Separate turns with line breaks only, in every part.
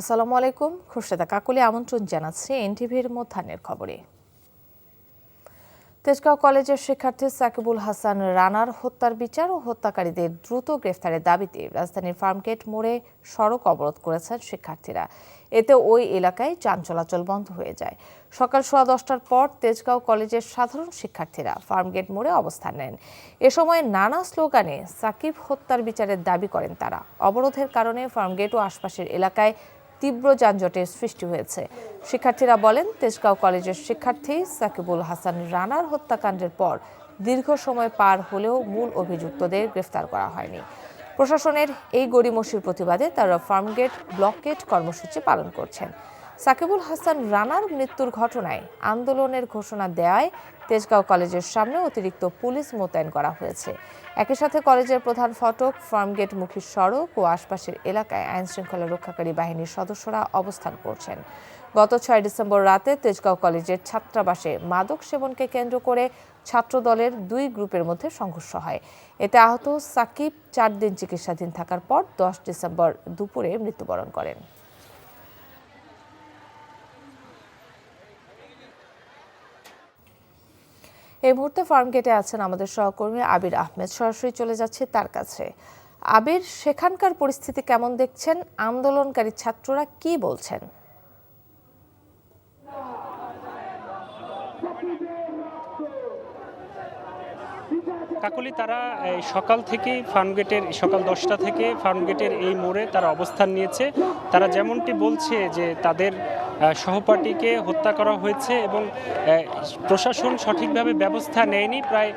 আসসালামু আলাইকুম। খুরশেদা কাকলি আমন্ত্রণ জানাচ্ছি এনটিভির মধ্যাহ্নের খবরে। তেজগাঁও কলেজের শিক্ষার্থী সাকিবুল হাসান রানার হত্যার বিচার ও হত্যাকারীদের দ্রুত গ্রেফতারের দাবিতে রাজধানীর ফার্মগেট মোড়ে সড়ক অবরোধ করেছেন শিক্ষার্থীরা। এতে ওই এলাকায় যান চলাচল বন্ধ হয়ে যায়। সকাল 10:15টার পর তেজগাঁও কলেজের সাধারণ শিক্ষার্থীরা ফার্মগেট মোড়ে অবস্থান নেন। এ সময় নানা স্লোগানে সাকিব হত্যার বিচারের দাবি করেন তারা। অবরোধের কারণে ফার্মগেট ও আশপাশের এলাকায় তীব্র যানজটের সৃষ্টি হয়েছে। শিক্ষার্থীরা বলেন, তেজগাঁও কলেজের শিক্ষার্থী সাকিবুল হাসান রানার হত্যাকাণ্ডের পর দীর্ঘ সময় পার হলেও মূল অভিযুক্তদের গ্রেফতার করা হয়নি। প্রশাসনের এই গড়িমসির প্রতিবাদে তারা ফার্মগেট ব্লকেড কর্মসূচি পালন করছেন। সাকিবুল হাসান রানার মৃত্যুর ঘটনায় আন্দোলনের ঘোষণা দেওয়ায় তেজগাঁও কলেজের সামনে অতিরিক্ত পুলিশ মোতায়েন করা হয়েছে। একই সাথে কলেজের প্রধান ফটক, ফার্মগেটমুখী সড়ক ও আশপাশের এলাকায় আইনশৃঙ্খলা রক্ষাকারী বাহিনীর সদস্যরা অবস্থান করছেন। গত 6 ডিসেম্বর রাতে তেজগাঁও কলেজের ছাত্রাবাসে মাদক সেবনকে কেন্দ্র করে ছাত্রদলের 2 গ্রুপের মধ্যে সংঘর্ষ হয়। এতে আহত সাকিব 4 দিন চিকিৎসাধীন থাকার পর 10 ডিসেম্বর দুপুরে মৃত্যুবরণ করেন। এই মুহূর্তে ফার্মগেটে আছেন আমাদের সহকর্মী আবির আহমেদ। সরাসরি চলে যাচ্ছে তার কাছে। আবির, সেখানকার পরিস্থিতি কেমন দেখছেন? আন্দোলনকারী ছাত্ররা কি বলছেন?
কাকলি, তারা সকাল থেকেই ফার্মগেটের সকাল 10টা থেকে ফার্মগেটের এই মোড়ে তারা অবস্থান নিয়েছে। তারা যেমনটি বলছে যে তাদের সহপাঠীকে হত্যা করা হয়েছে এবং প্রশাসন সঠিকভাবে ব্যবস্থা নেয়নি। প্রায়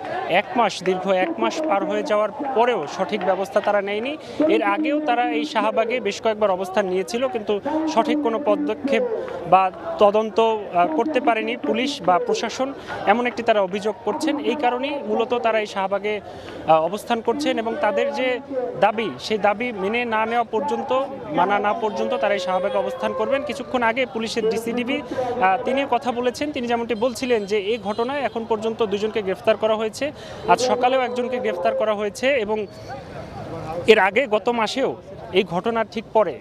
দীর্ঘ এক মাস পার হয়ে যাওয়ার পরেও সঠিক ব্যবস্থা তারা নেয়নি। এর আগেও তারা এই শাহবাগে বেশ কয়েকবার অবস্থান নিয়েছিল, কিন্তু সঠিক কোনো পদক্ষেপ বা তদন্ত করতে পারেনি পুলিশ বা প্রশাসন, এমন একটি তারা অভিযোগ করছেন। এই কারণেই মূলত তারা এই শাহবাগে অবস্থান করছেন এবং তাদের যে দাবি, সেই দাবি মানা না পর্যন্ত তারা এই শাহবাগে অবস্থান করবেন। কিছুক্ষণ আগে পুলিশের ডিসিডিবি তিনি কথা বলেছেন। তিনি যেমনটি বলছিলেন যে এই ঘটনায় এখন পর্যন্ত 2 জনকে গ্রেফতার করা হয়েছে। আজ সকালেও একজনকে গ্রেফতার করা হয়েছে এবং এর আগে গত মাসেও এই ঘটনার ঠিক পরে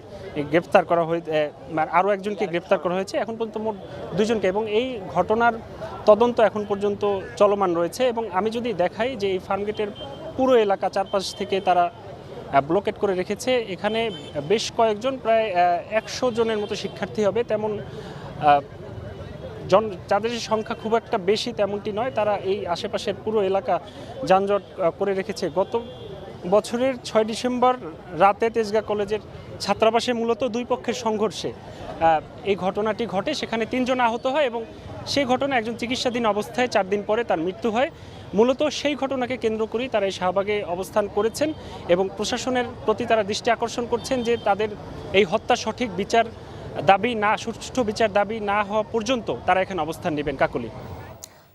গ্রেফতার করা হয়েছে, আরও একজনকে গ্রেফতার করা হয়েছে। এখন পর্যন্ত মোট 2 জনকে, এবং এই ঘটনার তদন্ত এখন পর্যন্ত চলমান রয়েছে। এবং আমি যদি দেখাই যে এই ফার্মগেটের পুরো এলাকা চারপাশ থেকে তারা ব্লকেট করে রেখেছে। এখানে বেশ কয়েকজন, প্রায় 100 জনের মতো শিক্ষার্থী হবে, তেমন যাদের সংখ্যা খুব একটা বেশি তেমনটি নয়। তারা এই আশেপাশের পুরো এলাকা যানজট করে রেখেছে। গত বছরের 6 ডিসেম্বর রাতে তেজগাঁ কলেজের ছাত্রাবাসে মূলত 2 পক্ষের সংঘর্ষে এই ঘটনাটি ঘটে। সেখানে 3 জন আহত হয় এবং সেই ঘটনায় একজন চিকিৎসাধীন অবস্থায় 4 দিন পরে তার মৃত্যু হয়। মূলত সেই ঘটনাকে কেন্দ্র করেই তারা এই শাহবাগে অবস্থান করেছেন এবং প্রশাসনের প্রতি তারা দৃষ্টি আকর্ষণ করছেন যে তাদের এই হত্যা সঠিক বিচার দাবি না, সুষ্ঠু বিচার দাবি না হওয়া পর্যন্ত তারা এখানে অবস্থান নেবেন। কাকলি,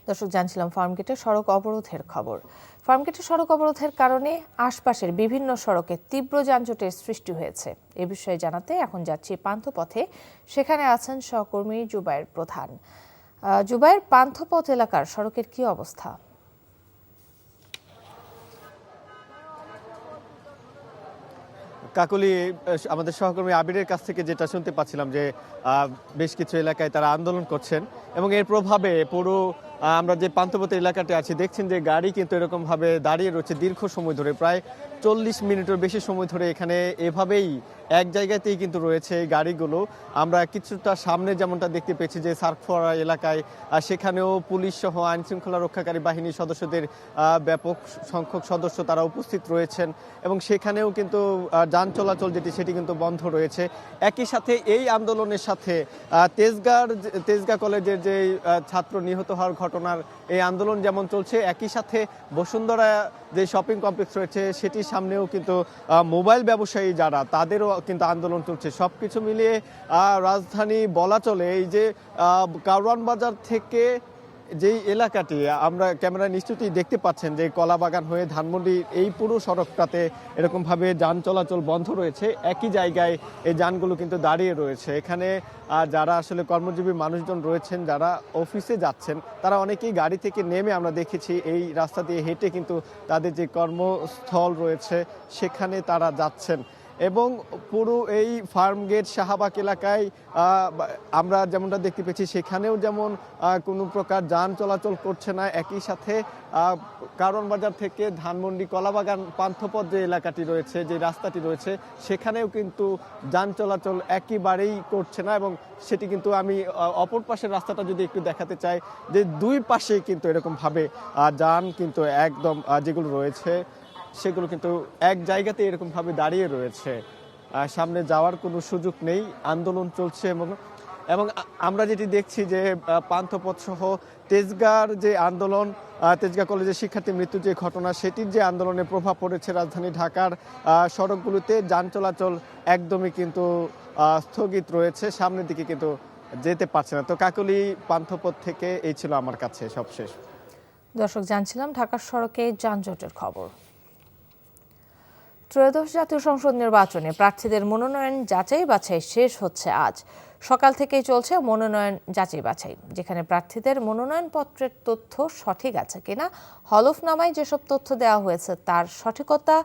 দর্শক, জানছিলাম ফার্মগেটে সড়ক অবরোধের খবর। ফার্মগেটে সড়ক অবরোধের কারণে আশপাশের বিভিন্ন সড়কে তীব্র যানজটের সৃষ্টি হয়েছে। এ বিষয়ে জানাতে এখন যাচ্ছি পান্থপথে। সেখানে আছেন সহকর্মী জুবায়ের প্রধান। জুবায়ের, পান্থপথ এলাকার সড়কের কি অবস্থা?
কাকলি, আমাদের সহকর্মী আবিরের কাছ থেকে যেটা শুনতে পাচ্ছিলাম যে বেশ কিছু এলাকায় তারা আন্দোলন করছেন এবং এর প্রভাবে পুরো আমরা যে পান্থপথ এলাকাতে আছি দেখছেন যে গাড়ি কিন্তু এরকমভাবে দাঁড়িয়ে রয়েছে দীর্ঘ সময় ধরে, প্রায় 40 মিনিটের বেশি সময় ধরে এখানে এভাবেই এক জায়গাতেই কিন্তু রয়েছে এই গাড়িগুলো। আমরা কিছুটা সামনে যেমনটা দেখতে পেয়েছি যে সার্কফোরা এলাকায়, সেখানেও পুলিশ সহ আইন শৃঙ্খলা রক্ষাকারী বাহিনীর সদস্যদের ব্যাপক সংখ্যক সদস্য তারা উপস্থিত রয়েছেন এবং সেখানেও কিন্তু যান চলাচল সেটি কিন্তু বন্ধ রয়েছে। একই সাথে এই আন্দোলনের সাথে তেজগাঁ কলেজের যে ছাত্র নিহত হওয়ার ঘটনার এই আন্দোলন যেমন চলছে, একই সাথে বসুন্ধরা যে শপিং কমপ্লেক্স রয়েছে সেটির সামনেও কিন্তু মোবাইল ব্যবসায়ী যারা, তাদেরও কিন্তু আন্দোলন চলছে। সবকিছু মিলিয়ে রাজধানী বলা চলে এই যে কারওয়ান বাজার থেকে যেই এলাকাটি আমরা ক্যামেরায় নিশ্চয়ই দেখতে পাচ্ছেন যে কলাবাগান হয়ে ধানমন্ডির এই পুরো সড়কটাতে এরকমভাবে যান চলাচল বন্ধ রয়েছে। একই জায়গায় এই যানগুলো কিন্তু দাঁড়িয়ে রয়েছে। এখানে যারা আসলে কর্মজীবী মানুষজন রয়েছেন, যারা অফিসে যাচ্ছেন, তারা অনেকেই গাড়ি থেকে নেমে আমরা দেখেছি এই রাস্তা দিয়ে হেঁটে কিন্তু তাদের যে কর্মস্থল রয়েছে সেখানে তারা যাচ্ছেন। এবং পুরো এই ফার্মগেট শাহবাগ এলাকায় আমরা যেমনটা দেখতে পেয়েছি সেখানেও যেমন কোনো প্রকার যান চলাচল করছে না, একই সাথে কারণ বাজার থেকে ধানমন্ডি কলাবাগান পান্থপথ যে এলাকাটি রয়েছে, যে রাস্তাটি রয়েছে, সেখানেও কিন্তু যান চলাচল একেবারেই করছে না। এবং সেটি কিন্তু আমি অপর পাশের রাস্তাটা যদি একটু দেখাতে চাই, যে দুই পাশেই কিন্তু এরকমভাবে যান কিন্তু একদম যেগুলো রয়েছে সেগুলো কিন্তু এক জায়গাতে এরকমভাবে দাঁড়িয়ে রয়েছে, সামনে যাওয়ার কোনো সুযোগ নেই, আন্দোলন চলছে। এবং আমরা যেটি দেখছি যে পান্থপথ সহ তেজগাঁর যে আন্দোলন, তেজগাঁ কলেজের শিক্ষার্থী মৃত্যুর যে ঘটনা, সেটির যে আন্দোলনের প্রভাব পড়েছে রাজধানী ঢাকার সড়কগুলোতে, যান চলাচল একদমই কিন্তু স্থগিত রয়েছে, সামনের দিকে কিন্তু যেতে পারছে না। তো কাকলী পান্থপথ থেকে এই ছিল আমার কাছে সবশেষ।
দর্শক, জানছিলাম ঢাকার সড়কে যানজটের খবর। ত্রয়োদশ জাতীয় সংসদ নির্বাচনে প্রার্থীদের মনোনয়ন যাচাই বাছাই শেষ হচ্ছে আজ। সকাল থেকেই চলছে মনোনয়ন যাচাই বাছাই, যেখানে প্রার্থীদের মনোনয়নপত্রের তথ্য সঠিক আছে কিনা, হলফনামায় যেসব তথ্য দেওয়া হয়েছে তার সঠিকতা,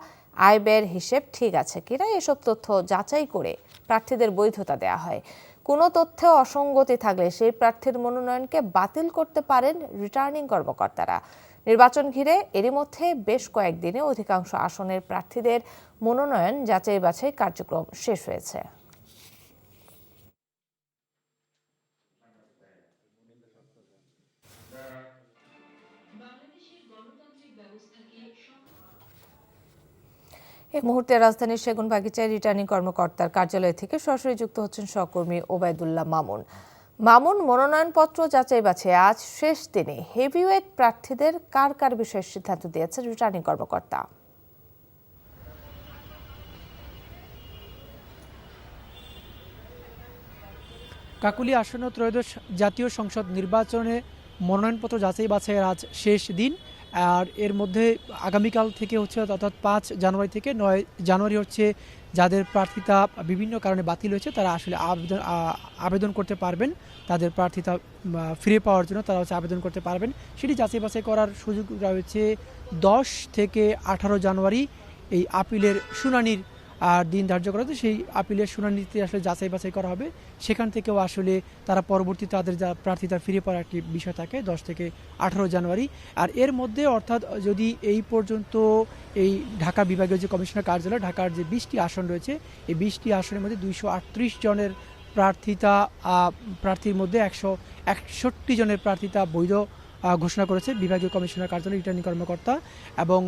আয় ব্যয়ের হিসেব ঠিক আছে কিনা, এসব তথ্য যাচাই করে প্রার্থীদের বৈধতা দেওয়া হয়। কোনো তথ্যে অসঙ্গতি থাকলে সেই প্রার্থীর মনোনয়নকে বাতিল করতে পারেন রিটার্নিং কর্মকর্তারা। নির্বাচন ঘিরে এরই মধ্যে বেশ কয়েকদিনে অধিকাংশ আসনের প্রার্থীদের মনোনয়ন যাচাই বাছাই কার্যক্রম শেষ হয়েছে। এই মুহূর্তে রাজধানীর সেগুনবাগিচায় রিটার্নিং কর্মকর্তার কার্যালয় থেকে সরাসরি যুক্ত হচ্ছেন সহকর্মী ওবায়দুল্লাহ মামুন। মামুন, মনোনয়নপত্র যাচাই বাছাই আজ শেষ দিনে হেভিওয়েট প্রার্থীদের কার কার বিষয়ে সিদ্ধান্ত দিয়েছেন রিটার্নিং কর্মকর্তা?
কাকলী আসন্ন ত্রয়োদশ জাতীয় সংসদ নির্বাচনে মনোনয়নপত্র যাচাই বাছাইয়ের আজ শেষ দিন। আর এর মধ্যে আগামীকাল থেকে হচ্ছে, অর্থাৎ 5 জানুয়ারি থেকে 9 জানুয়ারি হচ্ছে যাদের প্রার্থিতা বিভিন্ন কারণে বাতিল হয়েছে তারা আসলে আবেদন করতে পারবেন, তাদের প্রার্থিতা ফিরে পাওয়ার জন্য তারা হচ্ছে আবেদন করতে পারবেন। সেটি যাচাই বাছাই করার সুযোগ রয়েছে 10 থেকে 18 জানুয়ারি এই আপিলের শুনানির দিন ধার্য করা হয়েছে। সেই আপিলের শুনানিতে আসলে যাচাই বাছাই করা হবে, সেখান থেকেও আসলে তারা পরবর্তী তাদের যা প্রার্থিতা ফিরে পাওয়ার একটি বিষয় থাকে 10 থেকে 18 জানুয়ারি। আর এর মধ্যে অর্থাৎ যদি এই পর্যন্ত এই ঢাকা বিভাগীয় যে কমিশনার কার্যালয়, ঢাকার যে 20টি আসন রয়েছে, এই 20টি আসনের মধ্যে 238 জনের প্রার্থীর মধ্যে 161 জনের প্রার্থিতা বৈধ ঘোষণা করেছে বিভাগীয় কমিশনার কার্যালয় রিটার্নিং কর্মকর্তা, এবং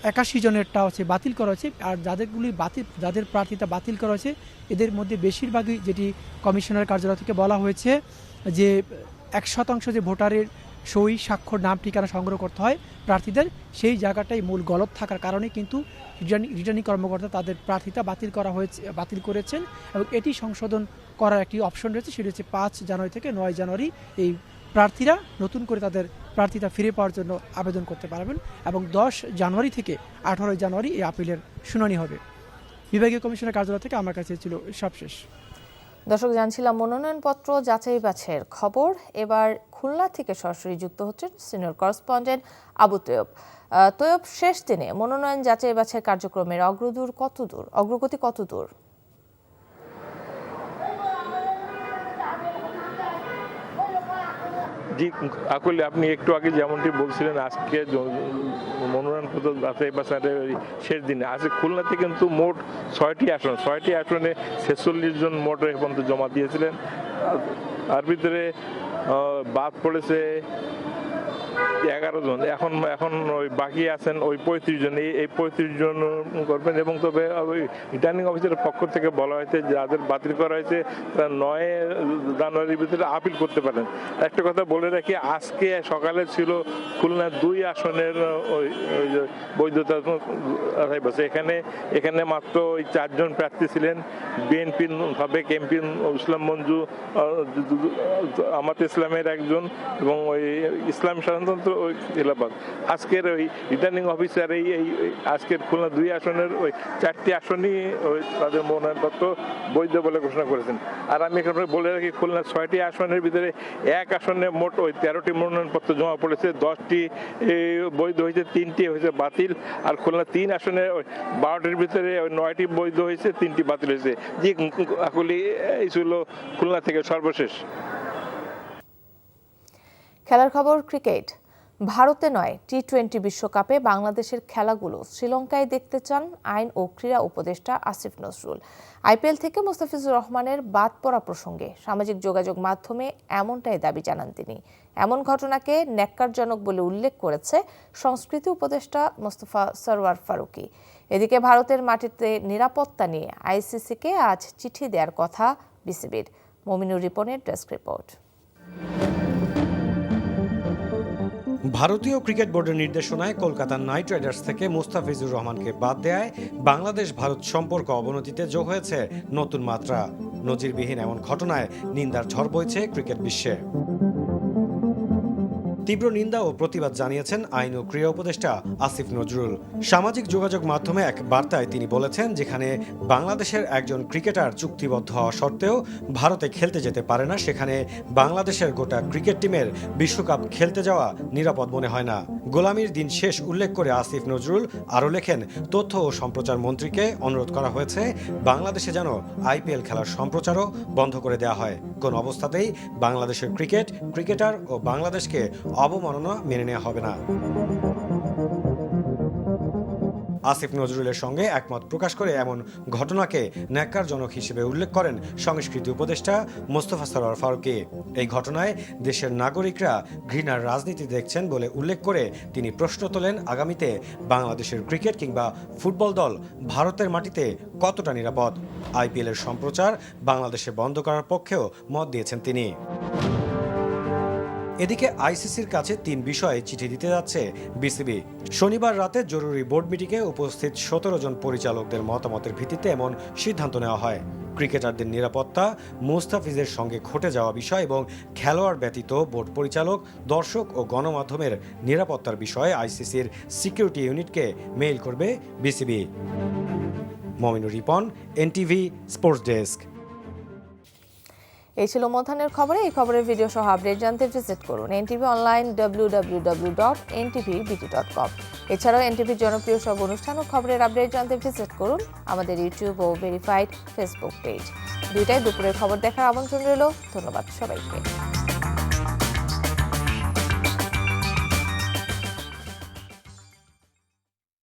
81 জনেরটা হচ্ছে বাতিল করা হয়েছে। আর যাদের প্রার্থিতা বাতিল করা হয়েছে এদের মধ্যে বেশিরভাগই, যেটি কমিশনার কার্যালয় থেকে বলা হয়েছে, যে 1% যে ভোটারের সই, স্বাক্ষর, নাম, ঠিকানা সংগ্রহ করতে হয় প্রার্থীদের, সেই জায়গাটাই মূল গলদ থাকার কারণে কিন্তু রিটার্নিং কর্মকর্তা তাদের প্রার্থিতা বাতিল করেছেন। এবং এটি সংশোধন করার একটি অপশন রয়েছে, সেটি হচ্ছে 5 জানুয়ারি থেকে 9 জানুয়ারি এই প্রার্থীরা নতুন করে তাদের প্রার্থিতা ফিরে পাওয়ার জন্য আবেদন করতে পারবেন, এবং 10 জানুয়ারি থেকে 18 জানুয়ারি এই আপিলের শুনানি হবে। বিভাগীয় কমিশনার কার্যালয় থেকে আমার কাছে ছিল সবশেষ।
দর্শক, জানছিলাম মনোনয়নপত্র যাচাই বাছাইয়ের খবর। এবার খুলনা থেকে সরাসরি যুক্ত হচ্ছেন সিনিয়র করেসপন্ডেন্ট আবু তৈয়ব। তৈয়ব, শেষ দিনে মনোনয়ন যাচাই বাছাই কার্যক্রমের অগ্রগতি কতদূর?
জি কাকলী, আপনি একটু আগে যেমনটি বলছিলেন, আজকে মনোনয়নপত্র যাচাই বাছাইয়ের শেষ দিনে আজকে খুলনাতে কিন্তু মোট 6টি আসনে 46 জন মোট এ পর্যন্ত জমা দিয়েছিলেন। তার ভিতরে বাদ পড়েছে 11 জন। এখন ওই বাকি আছেন ওই 35 জন। এই 35 জন করবেন। এবং তবে ওই রিটার্নিং অফিসারের পক্ষ থেকে বলা হয়েছে যাদের বাতিল করা হয়েছে তারা 9 জানুয়ারির ভিতরে আপিল করতে পারেন। একটা কথা বলে রাখি, আজকে সকালে ছিল খুলনার 2 আসনের ওই বৈধতা বাছাই। এখানে মাত্র ওই 4 জন প্রার্থী ছিলেন। বিএনপির সাবেক এমপি ইসলাম মঞ্জু, জামাত ইসলামের একজন, এবং ওই ইসলাম স্বাধীনতা গণতন্ত্র ওই খেলাফত। আজকের ওই রিটার্নিং অফিসার এই আজকের খুলনা 2 আসনের ওই 4টি আসনই ওই তাদের মনোনয়নপত্র বৈধ বলে ঘোষণা করেছেন। আর আমি এখানে বলে রাখি, খুলনা 6টি আসনের ভিতরে এক আসনে মোট ওই 13টি মনোনয়নপত্র জমা পড়েছে, 10টি বৈধ হয়েছে, 3টি হয়েছে বাতিল। আর খুলনা 3 আসনে ওই 12টির ভিতরে ওই 9টি বৈধ হয়েছে, 3টি বাতিল হয়েছে। যে কাকলি এই ছিল খুলনা থেকে সর্বশেষ।
খেলার খবর ক্রিকেট। ভারতে নয়, টি-20 বিশ্বকাপে বাংলাদেশের খেলাগুলো শ্রীলঙ্কায় দেখতে চান আইন ও ক্রীড়া উপদেষ্টা আসিফ নজরুল। আইপিএল থেকে মোস্তাফিজুর রহমানের বাদ পড়া প্রসঙ্গে সামাজিক যোগাযোগ মাধ্যমে এমনটাই দাবি জানান তিনি। এমন ঘটনাকে ন্যাক্কারজনক বলে উল্লেখ করেছে সংস্কৃতি উপদেষ্টা মোস্তফা সরওয়ার ফারুকী। এদিকে ভারতের মাটিতে নিরাপত্তা নিয়ে আইসিসিকে আজ চিঠি দেওয়ার কথা বিসিবির। মমিনুর রিপনের ডেস্ক রিপোর্ট।
ভারতীয় ক্রিকেট বোর্ডের নির্দেশনায় কলকাতা নাইট রাইডার্স থেকে মুস্তাফিজুর রহমানকে বাদ দেয়ায় বাংলাদেশ ভারত সম্পর্ক অবনতিতে যোগ হয়েছে নতুন মাত্রা। নজিরবিহীন এমন ঘটনায় নিন্দার ঝড় বইছে ক্রিকেট বিশ্বে। তীব্র নিন্দা ও প্রতিবাদ জানিয়েছেন আইন ও ক্রীড়া উপদেষ্টা আসিফ নজরুল। সামাজিক যোগাযোগ মাধ্যমে এক বার্তায় তিনি বলেছেন, যেখানে বাংলাদেশের একজন ক্রিকেটার চুক্তিবদ্ধ হওয়া সত্ত্বেও ভারতে খেলতে যেতে পারে না, সেখানে বাংলাদেশের গোটা ক্রিকেট টিমের বিশ্বকাপ খেলতে যাওয়া নিরাপদ মনে হয় না। গোলামির দিন শেষ উল্লেখ করে আসিফ নজরুল আরও লেখেন, তথ্য ও সম্প্রচার মন্ত্রীকে অনুরোধ করা হয়েছে বাংলাদেশে যেন আইপিএল খেলার সম্প্রচারও বন্ধ করে দেওয়া হয়। কোন অবস্থাতেই বাংলাদেশের ক্রিকেটার ও বাংলাদেশকে অবমাননা মেনে নেওয়া হবে না। আসিফ নজরুলের সঙ্গে একমত প্রকাশ করে এমন ঘটনাকে ন্যাক্কারজনক হিসেবে উল্লেখ করেন সংস্কৃতি উপদেষ্টা মোস্তফা সরওয়ার ফারুকী। এই ঘটনায় দেশের নাগরিকরা ঘৃণার রাজনীতি দেখছেন বলে উল্লেখ করে তিনি প্রশ্ন তোলেন, আগামীতে বাংলাদেশের ক্রিকেট কিংবা ফুটবল দল ভারতের মাটিতে কতটা নিরাপদ। আইপিএলের সম্প্রচার বাংলাদেশে বন্ধ করার পক্ষেও মত দিয়েছেন তিনি। এদিকে আইসিসির কাছে 3 বিষয়ে চিঠি দিতে যাচ্ছে বিসিবি। শনিবার রাতে জরুরি বোর্ড মিটিংয়ে উপস্থিত 17 জন পরিচালকদের মতামতের ভিত্তিতে এমন সিদ্ধান্ত নেওয়া হয়। ক্রিকেটারদের নিরাপত্তা, মুস্তাফিজের সঙ্গে ঘটে যাওয়া বিষয় এবং খেলোয়াড় ব্যতীত বোর্ড পরিচালক, দর্শক ও গণমাধ্যমের নিরাপত্তার বিষয়ে আইসিসির সিকিউরিটি ইউনিটকে মেইল করবে BCB. Mominur Ripon, NTV sports desk.
এই ছিল মধ্যাহ্নের খবরে। এই খবরের ভিডিও সহ আপডেট জানতে ভিজিট করুন এনটিভি অনলাইন www.ntvbt.com। এছাড়াও এনটিভির জনপ্রিয় সব অনুষ্ঠান ও খবরের আপডেট জানতে ভিজিট করুন আমাদের ইউটিউব ও ভেরিফাইড ফেসবুক পেজ। দুইটাই দুপুরের খবর দেখার আমন্ত্রণ রইল। ধন্যবাদ সবাইকে।